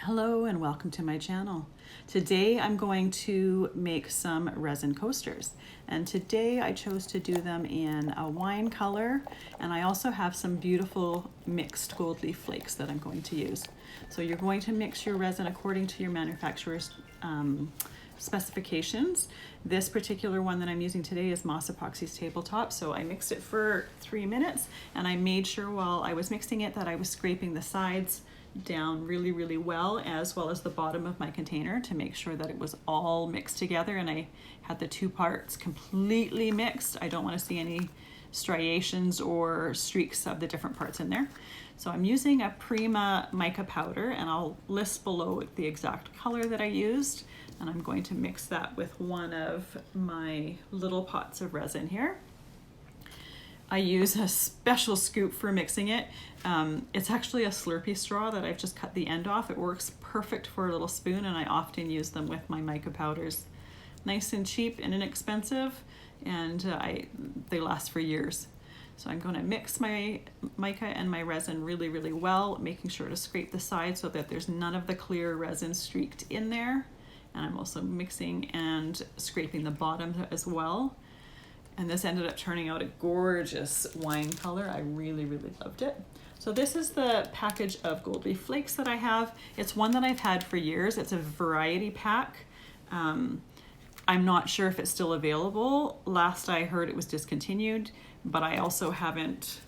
Hello and welcome to my channel. Today I'm going to make some resin coasters, and today I chose to do them in a wine color, and I also have some beautiful mixed gold leaf flakes that I'm going to use. So you're going to mix your resin according to your manufacturer's specifications. This particular one that I'm using today is Moss Epoxy's Tabletop, so I mixed it for 3 minutes, and I made sure while I was mixing it that I was scraping the sides down really well as the bottom of my container to make sure that it was all mixed together, and I had the two parts completely mixed. I don't want to see any striations or streaks of the different parts in there. So I'm using a Prima mica powder, and I'll list below the exact color that I used, and I'm going to mix that with one of my little pots of resin here. I use a special scoop for mixing it. It's actually a Slurpee straw that I've just cut the end off. It works perfect for a little spoon, and I often use them with my mica powders. Nice and cheap and inexpensive, and they last for years. So I'm going to mix my mica and my resin really well, making sure to scrape the sides so that there's none of the clear resin streaked in there. And I'm also mixing and scraping the bottom as well. And this ended up turning out a gorgeous wine color. I really loved it. So this is the package of gold leaf flakes that I have. It's one that I've had for years. It's a variety pack. I'm not sure if it's still available. Last I heard it was discontinued, but I also haven't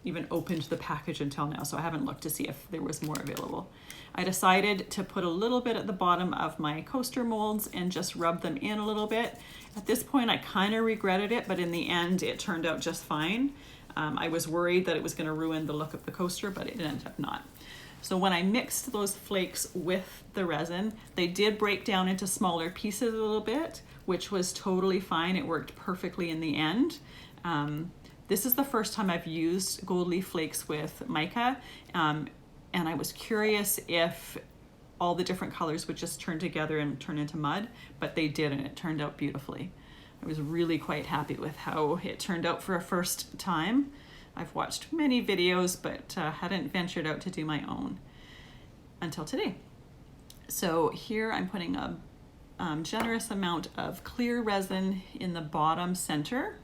even opened the package until now, so I haven't looked to see if there was more available. I decided to put a little bit at the bottom of my coaster molds and just rub them in a little bit. At this point I kind of regretted it, but in the end it turned out just fine. I was worried that it was going to ruin the look of the coaster, but it ended up not. So when I mixed those flakes with the resin, they did break down into smaller pieces a little bit, which was totally fine. It worked perfectly in the end. This is the first time I've used gold leaf flakes with mica, and I was curious if all the different colors would just turn together and turn into mud, but they did, and it turned out beautifully. I was really quite happy with how it turned out for a first time. I've watched many videos, but hadn't ventured out to do my own until today. So here I'm putting a generous amount of clear resin in the bottom center.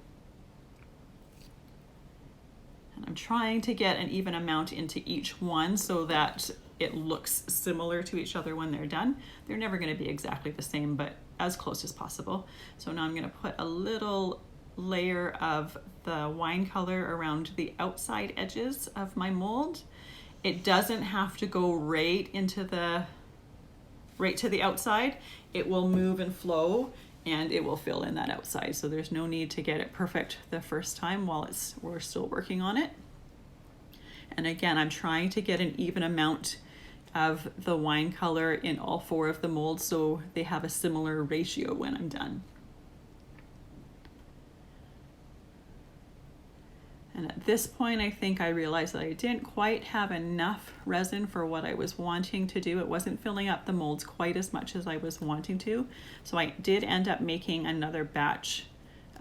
And I'm trying to get an even amount into each one so that it looks similar to each other when they're done. They're never going to be exactly the same, but as close as possible. So now I'm going to put a little layer of the wine color around the outside edges of my mold. It doesn't have to go right to the outside. It will move and flow, and it will fill in that outside. So there's no need to get it perfect the first time while we're still working on it. And again, I'm trying to get an even amount of the wine color in all 4 of the molds so they have a similar ratio when I'm done. And at this point, I think I realized that I didn't quite have enough resin for what I was wanting to do. It wasn't filling up the molds quite as much as I was wanting to. So I did end up making another batch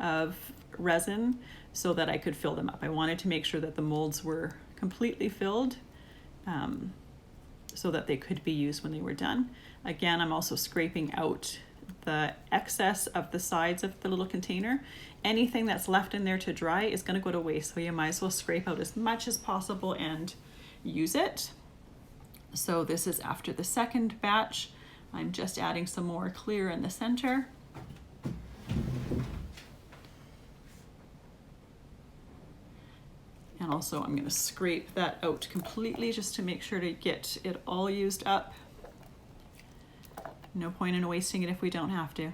of resin so that I could fill them up. I wanted to make sure that the molds were completely filled so that they could be used when they were done. Again, I'm also scraping out the excess of the sides of the little container. Anything that's left in there to dry is going to go to waste, so you might as well scrape out as much as possible and use it. So this is after the second batch. I'm just adding some more clear in the center. And also I'm going to scrape that out completely just to make sure to get it all used up. No point in wasting it if we don't have to.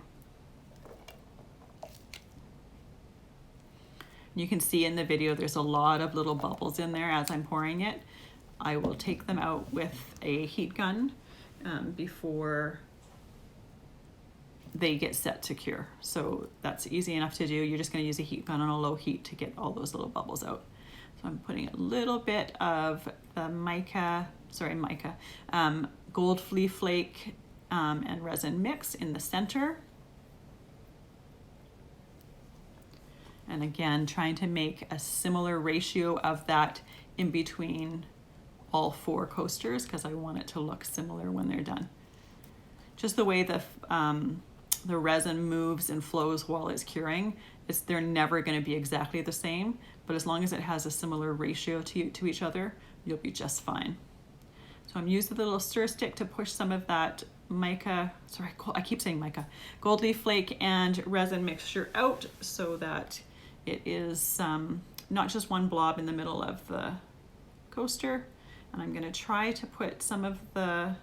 You can see in the video there's a lot of little bubbles in there as I'm pouring it. I will take them out with a heat gun before they get set to cure. So that's easy enough to do. You're just going to use a heat gun on a low heat to get all those little bubbles out. So I'm putting a little bit of the gold leaf flake and resin mix in the center. And again, trying to make a similar ratio of that in between all 4 coasters because I want it to look similar when they're done. Just the way the resin moves and flows while it's curing, they're never going to be exactly the same, but as long as it has a similar ratio to each other, you'll be just fine. So I'm using the little stir stick to push some of that mica, sorry, I keep saying mica, gold leaf flake and resin mixture out so that it is not just one blob in the middle of the coaster. And I'm going to try to put some of the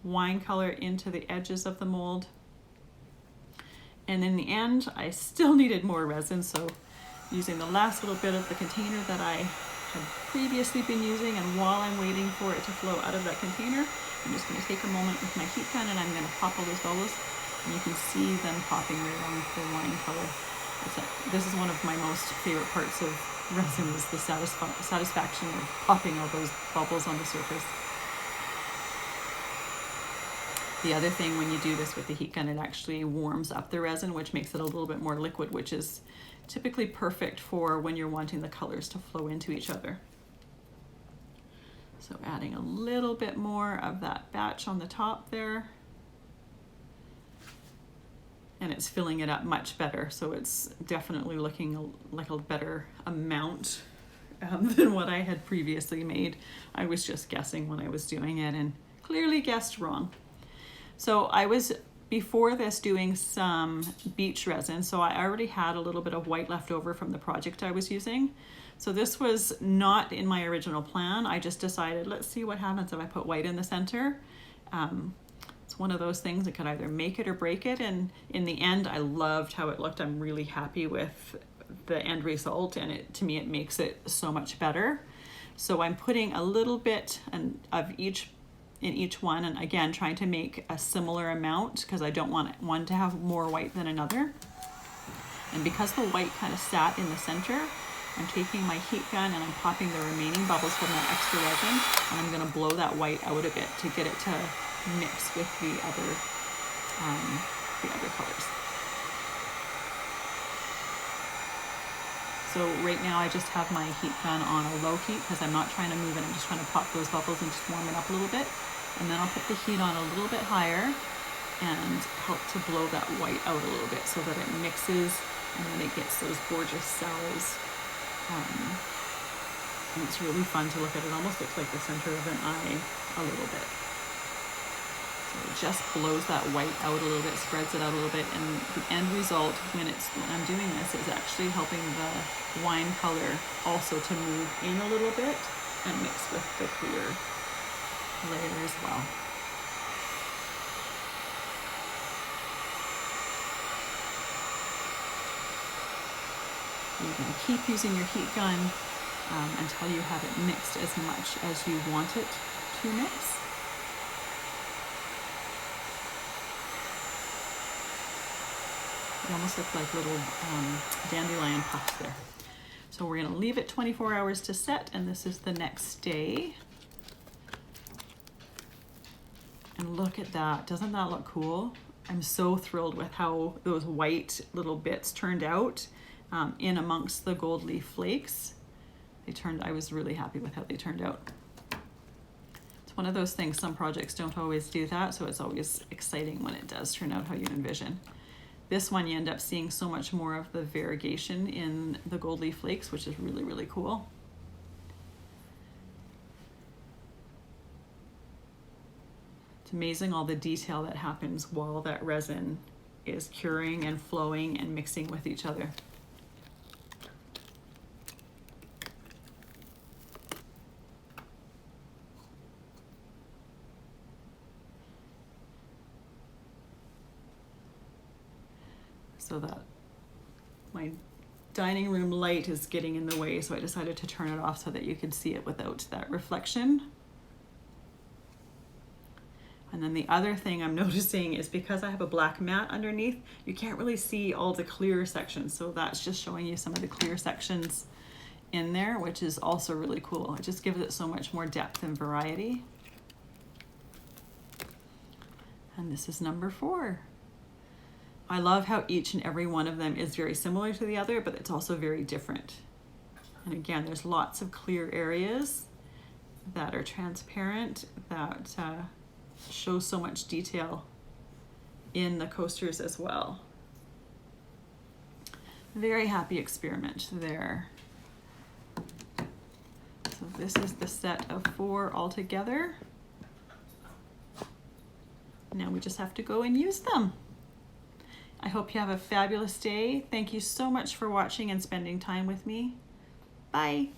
wine color into the edges of the mold. And in the end, I still needed more resin, so using the last little bit of the container that I had previously been using, and while I'm waiting for it to flow out of that container, I'm just going to take a moment with my heat gun and I'm going to pop all those bubbles, and you can see them popping right on the wine color. This is one of my most favorite parts of resin, is the satisfaction of popping all those bubbles on the surface. The other thing, when you do this with the heat gun, it actually warms up the resin, which makes it a little bit more liquid, which is typically perfect for when you're wanting the colors to flow into each other. So adding a little bit more of that batch on the top there. And it's filling it up much better, so it's definitely looking like a better amount than what I had previously made. I was just guessing when I was doing it and clearly guessed wrong. So I was, before this, doing some beach resin, so I already had a little bit of white left over from the project I was using. So this was not in my original plan. I just decided, let's see what happens if I put white in the center. It's one of those things that could either make it or break it, and in the end I loved how it looked. I'm really happy with the end result, and to me it makes it so much better. So I'm putting a little bit of each in each one, and again trying to make a similar amount because I don't want one to have more white than another. And because the white kind of sat in the center, I'm taking my heat gun and I'm popping the remaining bubbles from that extra resin, and I'm going to blow that white out a bit to get it to mix with the other colors. So right now I just have my heat gun on a low heat because I'm not trying to move it. I'm just trying to pop those bubbles and just warm it up a little bit. And then I'll put the heat on a little bit higher and help to blow that white out a little bit so that it mixes and then it gets those gorgeous cells. And it's really fun to look at. It almost looks like the center of an eye a little bit. So it just blows that white out a little bit, spreads it out a little bit, and the end result when I'm doing this is actually helping the wine color also to move in a little bit and mix with the clear layer as well. You can keep using your heat gun until you have it mixed as much as you want it to mix. They almost look like little dandelion puffs there. So we're going to leave it 24 hours to set, and this is the next day. And look at that. Doesn't that look cool? I'm so thrilled with how those white little bits turned out in amongst the gold leaf flakes. I was really happy with how they turned out. It's one of those things, some projects don't always do that, so it's always exciting when it does turn out how you envision. This one you end up seeing so much more of the variegation in the gold leaf flakes, which is really, really cool. It's amazing all the detail that happens while that resin is curing and flowing and mixing with each other. So that my dining room light is getting in the way, so I decided to turn it off so that you could see it without that reflection. And then the other thing I'm noticing is because I have a black mat underneath, you can't really see all the clear sections. So that's just showing you some of the clear sections in there, which is also really cool. It just gives it so much more depth and variety. And this is number 4. I love how each and every one of them is very similar to the other, but it's also very different. And again, there's lots of clear areas that are transparent, that show so much detail in the coasters as well. Very happy experiment there. So this is the set of 4 altogether. Now we just have to go and use them. I hope you have a fabulous day. Thank you so much for watching and spending time with me. Bye.